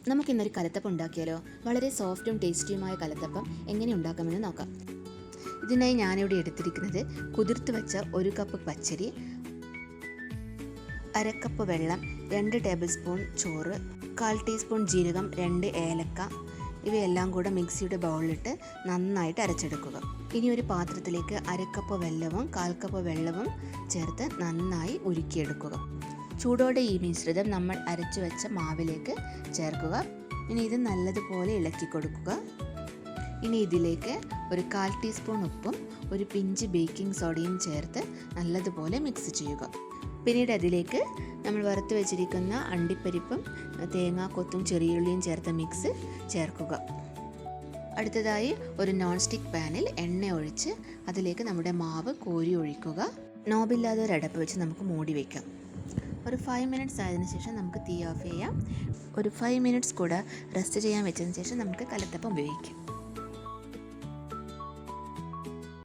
നമുക്കിന്നൊരു കലത്തപ്പം ഉണ്ടാക്കിയാലോ? വളരെ സോഫ്റ്റും ടേസ്റ്റിയുമായ കലത്തപ്പം എങ്ങനെ ഉണ്ടാക്കാമെന്ന് നോക്കാം. ഇതിനായി ഞാനിവിടെ എടുത്തിരിക്കുന്നത് കുതിർത്ത് വെച്ച 1 കപ്പ് പച്ചരി, 1/2 കപ്പ് വെള്ളം, 2 ടേബിൾ സ്പൂൺ ചോറ്, 1/4 ടീസ്പൂൺ ജീരകം, 2 ഏലക്ക, ഇവയെല്ലാം കൂടെ മിക്സിയുടെ ബൗളിലിട്ട് നന്നായിട്ട് അരച്ചെടുക്കുക. ഇനി ഒരു പാത്രത്തിലേക്ക് 1/2 കപ്പ് വെല്ലവും 1/4 കപ്പ് വെള്ളവും ചേർത്ത് നന്നായി ഉരുക്കിയെടുക്കുക. ചൂടോടെ ഈ മിശ്രിതം നമ്മൾ അരച്ചു വെച്ച മാവിലേക്ക് ചേർക്കുക. ഇനി ഇത് നല്ലതുപോലെ ഇളക്കി കൊടുക്കുക. ഇനി ഇതിലേക്ക് ഒരു 1/4 ടീസ്പൂൺ ഉപ്പും ഒരു പിഞ്ച് ബേക്കിംഗ് സോഡയും ചേർത്ത് നല്ലതുപോലെ മിക്സ് ചെയ്യുക. പിന്നീട് അതിലേക്ക് നമ്മൾ വറുത്ത് വെച്ചിരിക്കുന്ന അണ്ടിപ്പരിപ്പും തേങ്ങാക്കൊത്തും ചെറിയുള്ളിയും ചേർത്ത മിക്സ് ചേർക്കുക. അടുത്തതായി ഒരു നോൺ സ്റ്റിക്ക് പാനിൽ എണ്ണ ഒഴിച്ച് അതിലേക്ക് നമ്മുടെ മാവ് കോരി ഒഴിക്കുക. നോബില്ലാതെ ഒരു അടപ്പ് വെച്ച് നമുക്ക് മൂടി വയ്ക്കാം. ഒരു 5 മിനിറ്റ്സ് ആയതിനു ശേഷം നമുക്ക് തീ ഓഫ് ചെയ്യാം. ഒരു 5 മിനിറ്റ്സ് കൂടെ റെസ്റ്റ് ചെയ്യാൻ വെച്ചതിന് ശേഷം നമുക്ക് കലത്തപ്പം ഉപയോഗിക്കാം.